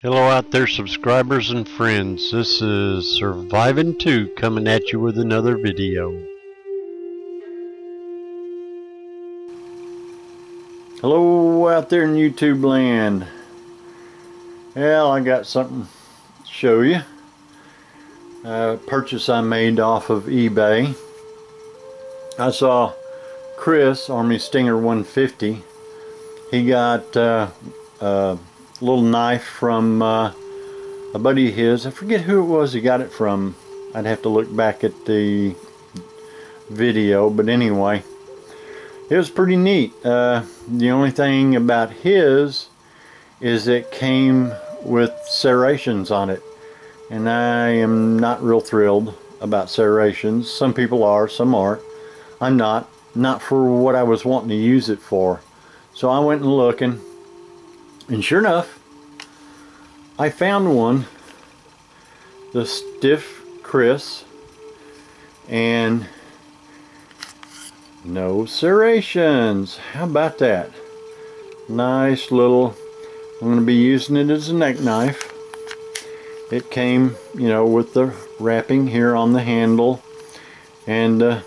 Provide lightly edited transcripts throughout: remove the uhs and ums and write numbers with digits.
Hello out there, subscribers and friends. This is Surviving 2 coming at you with another video. Hello out there in YouTube land. Well, I got something to show you. A purchase I made off of eBay. I saw Chris, Army Stinger 150. He got a little knife from a buddy of his. I forget who it was he got it from. I'd have to look back at the video, but anyway, it was pretty neat. The only thing about his is it came with serrations on it, and I am not real thrilled about serrations. Some people are, some aren't. I'm not for what I was wanting to use it for. So I went and looking, and sure enough, I found one, the Stiff Kiss, and no serrations. How about that? Nice little, I'm going to be using it as a neck knife. It came, you know, with the wrapping here on the handle and a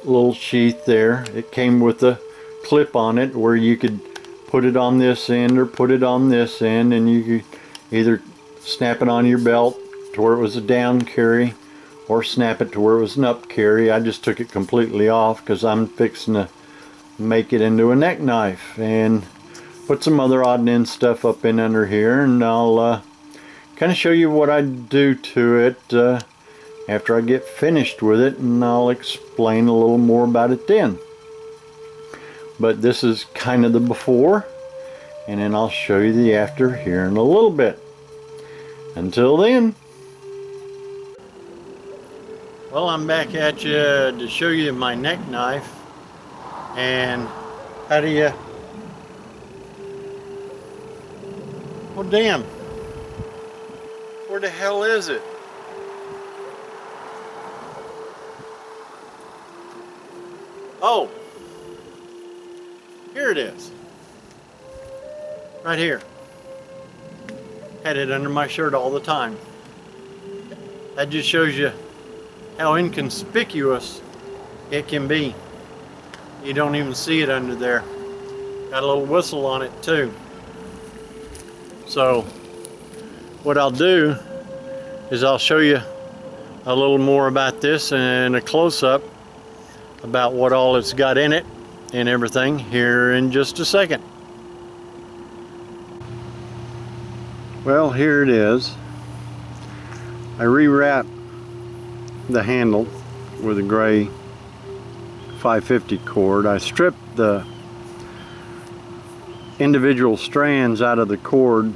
little sheath there. It came with a clip on it where you could put it on this end or put it on this end, and you could either snap it on your belt to where it was a down carry or snap it to where it was an up carry. I just took it completely off because I'm fixing to make it into a neck knife and put some other odd and end stuff up in under here, and I'll kind of show you what I do to it after I get finished with it, and I'll explain a little more about it then. But this is kind of the before, and then I'll show you the after here in a little bit. Until then. Well, I'm back at you to show you my neck knife. And how do you... Well, damn. Where the hell is it? Oh. Here it is. Right here. Had it under my shirt all the time. That just shows you how inconspicuous it can be. You don't even see it under there. Got a little whistle on it too. So what I'll do is I'll show you a little more about this and a close-up about what all it's got in it and everything here in just a second. Well, here it is. I rewrapped the handle with a gray 550 cord. I stripped the individual strands out of the cord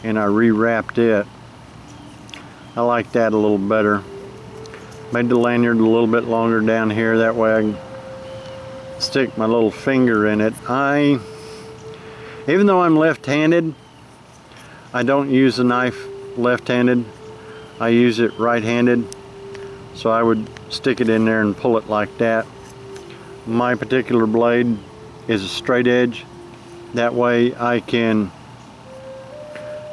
and I rewrapped it. I like that a little better. Made the lanyard a little bit longer down here, that way I can stick my little finger in it. Even though I'm left-handed, I don't use the knife left-handed. I use it right-handed. So I would stick it in there and pull it like that. My particular blade is a straight edge. That way I can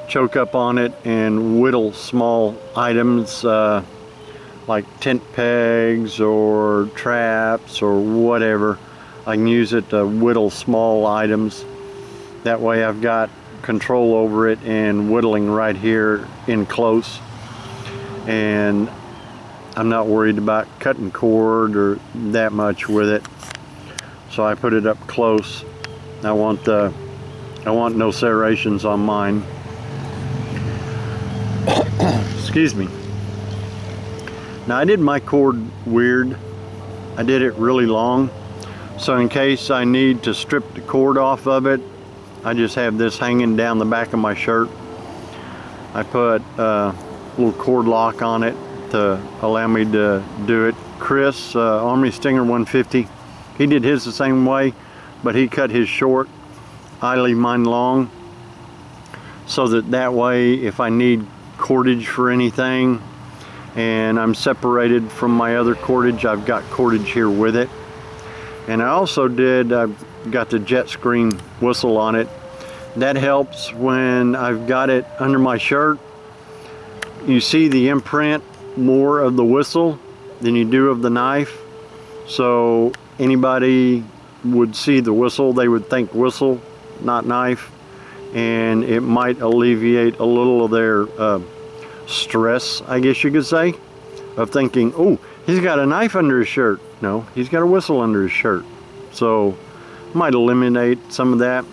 choke up on it and whittle small items like tent pegs or traps or whatever. I can use it to whittle small items. That way I've got control over it and whittling right here in close, and I'm not worried about cutting cord or that much with it. So I put it up close. I want no serrations on mine. Excuse me. Now I did my cord weird. I did it really long. So in case I need to strip the cord off of it, I just have this hanging down the back of my shirt. I put a little cord lock on it to allow me to do it. Chris, Army Stinger 150, he did his the same way, but he cut his short. I leave mine long, so that way if I need cordage for anything and I'm separated from my other cordage, I've got cordage here with it. And I also I've got the jet screen whistle on it That helps when I've got it under my shirt. You see the imprint more of the whistle than you do of the knife. So anybody would see the whistle, they would think whistle, not knife. And it might alleviate a little of their stress, I guess you could say, of thinking, oh, he's got a knife under his shirt. No, he's got a whistle under his shirt. So might eliminate some of that.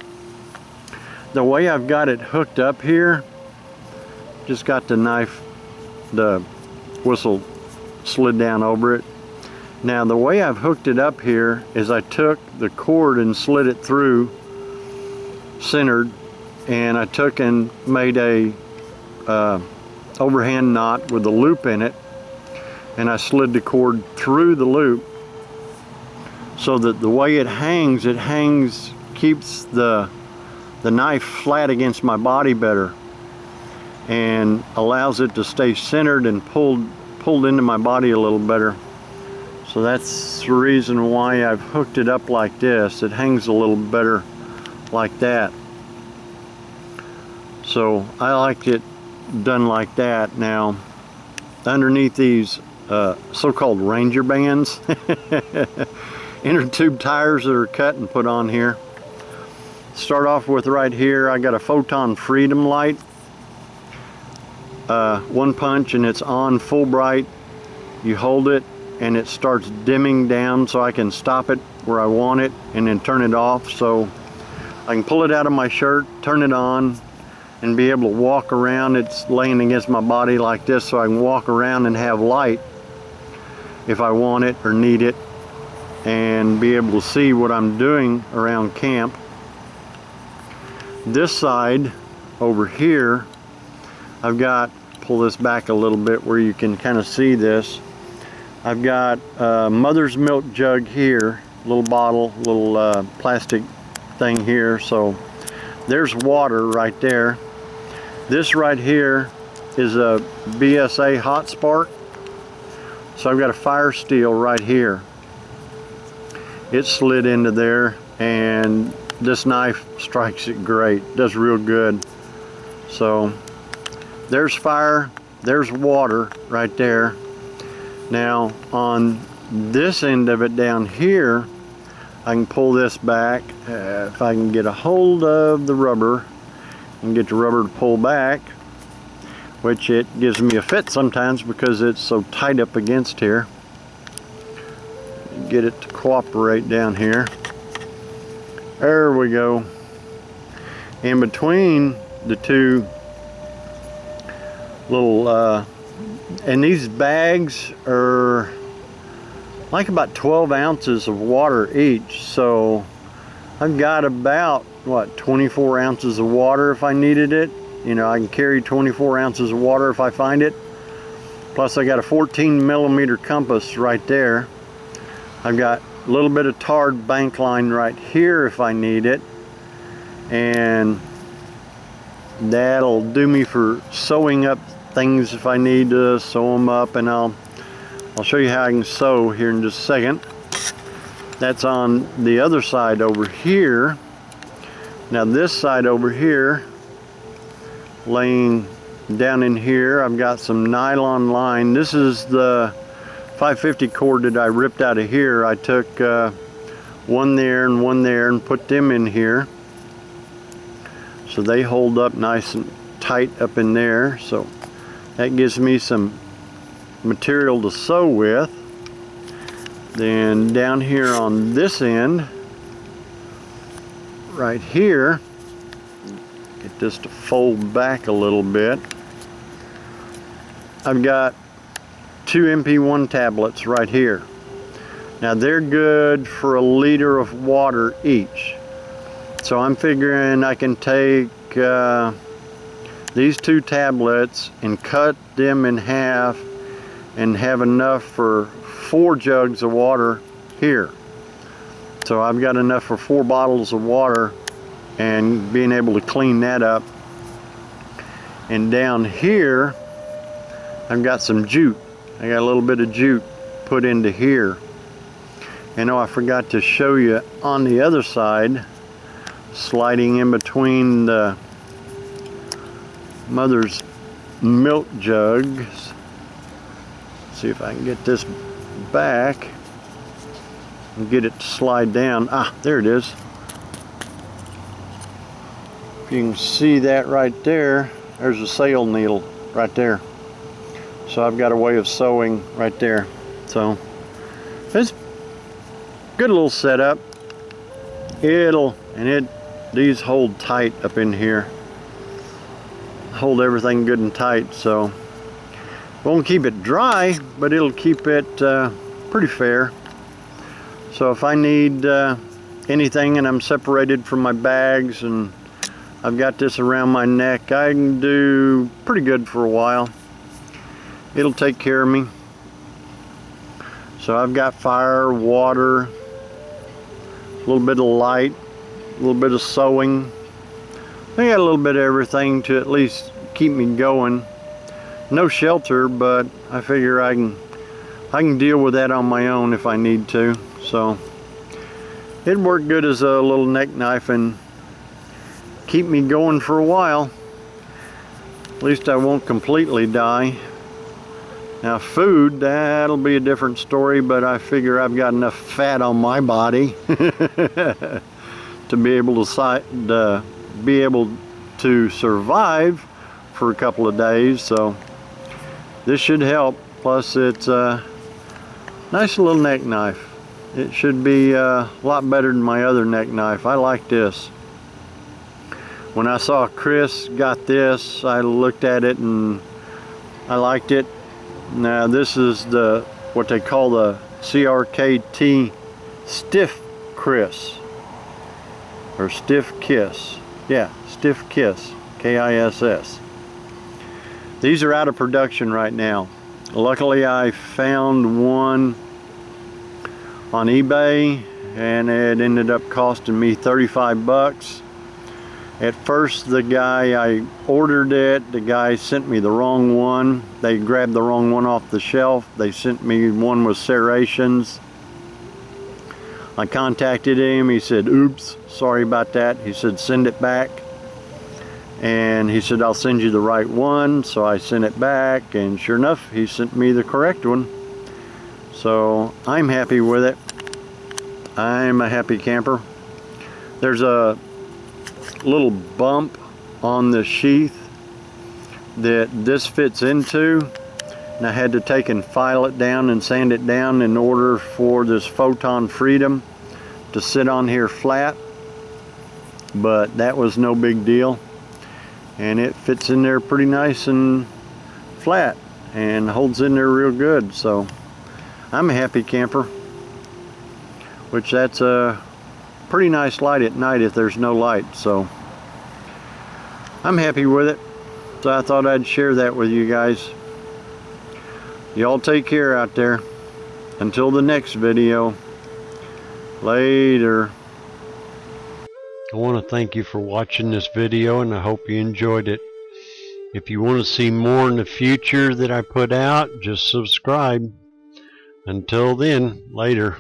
The way I've got it hooked up here, just got the knife, the whistle slid down over it. Now the way I've hooked it up here is I took the cord and slid it through centered, and I took and made a overhand knot with a loop in it, and I slid the cord through the loop so that the way it hangs, keeps the knife flat against my body better and allows it to stay centered and pulled into my body a little better. So that's the reason why I've hooked it up like this. It hangs a little better like that. So I like it done like that. Now underneath these so-called Ranger bands, inner tube tires that are cut and put on here. Start off with right here, I got a Photon Freedom light. One punch and it's on full bright. You hold it and it starts dimming down so I can stop it where I want it and then turn it off. So I can pull it out of my shirt, turn it on, and be able to walk around. It's laying against my body like this, so I can walk around and have light if I want it or need it, and be able to see what I'm doing around camp. This side over here, I've got, pull this back a little bit where you can kind of see this. I've got a mother's milk jug here, little bottle, little plastic thing here. So there's water right there. This right here is a BSA hot spark. So I've got a fire steel right here. It slid into there, and this knife strikes it great, does real good. So there's fire, there's water right there. Now on this end of it down here, I can pull this back. If I can get a hold of the rubber and get the rubber to pull back, which it gives me a fit sometimes because it's so tight up against here. Get it to cooperate down here. There we go. In between the two little, and these bags are like about 12 ounces of water each. So I've got about, what, 24 ounces of water if I needed it. You know, I can carry 24 ounces of water if I find it. Plus I got a 14mm compass right there. I've got a little bit of tarred bank line right here if I need it. And that'll do me for sewing up things if I need to sew them up. And I'll show you how I can sew here in just a second. That's on the other side over here. Now this side over here, laying down in here, I've got some nylon line. This is the 550 cord that I ripped out of here. I took one there and put them in here. So they hold up nice and tight up in there. So that gives me some material to sew with. Then down here on this end, right here, get this to fold back a little bit. I've got 2 MP1 tablets right here. Now they're good for 1 liter of water each. So I'm figuring I can take these 2 tablets and cut them in half and have enough for 4 jugs of water here. So I've got enough for 4 bottles of water, and being able to clean that up. And down here I've got some jute. I got a little bit of jute put into here. And oh, I forgot to show you on the other side, sliding in between the mother's milk jugs. See if I can get this back and get it to slide down. Ah, there it is. If you can see that right there, there's a sail needle right there. So I've got a way of sewing right there. So it's good little setup. These hold tight up in here. Hold everything good and tight, so won't keep it dry, but it'll keep it pretty fair. So if I need anything and I'm separated from my bags and I've got this around my neck, I can do pretty good for a while. It'll take care of me. So I've got fire, water, a little bit of light, a little bit of sewing. I got a little bit of everything to at least keep me going. No shelter, but I figure I can deal with that on my own if I need to. So it'd work good as a little neck knife and keep me going for a while. At least I won't completely die. Now food, that'll be a different story, but I figure I've got enough fat on my body to be able to survive for a couple of days. So this should help. Plus it's a nice little neck knife. It should be a lot better than my other neck knife. I like this. When I saw Chris got this, I looked at it and I liked it. Now this is what they call the CRKT STIFF KISS, or STIFF KISS. Yeah, STIFF KISS, K-I-S-S. These are out of production right now. Luckily I found one on eBay and it ended up costing me 35 bucks. At first the guy, I ordered it, the guy sent me the wrong one. They grabbed the wrong one off the shelf. They sent me one with serrations. I contacted him, he said, oops, sorry about that. He said, send it back. And he said, I'll send you the right one. So I sent it back, and sure enough, he sent me the correct one. So I'm happy with it. I'm a happy camper. There's a little bump on the sheath that this fits into, and I had to take and file it down and sand it down in order for this Photon Freedom to sit on here flat, but that was no big deal, and it fits in there pretty nice and flat and holds in there real good. So I'm a happy camper, which that's a pretty nice light at night if there's no light. So I'm happy with it. So I thought I'd share that with you guys. Y'all take care out there. Until the next video. Later. I want to thank you for watching this video, and I hope you enjoyed it. If you want to see more in the future that I put out, just subscribe. Until then, later.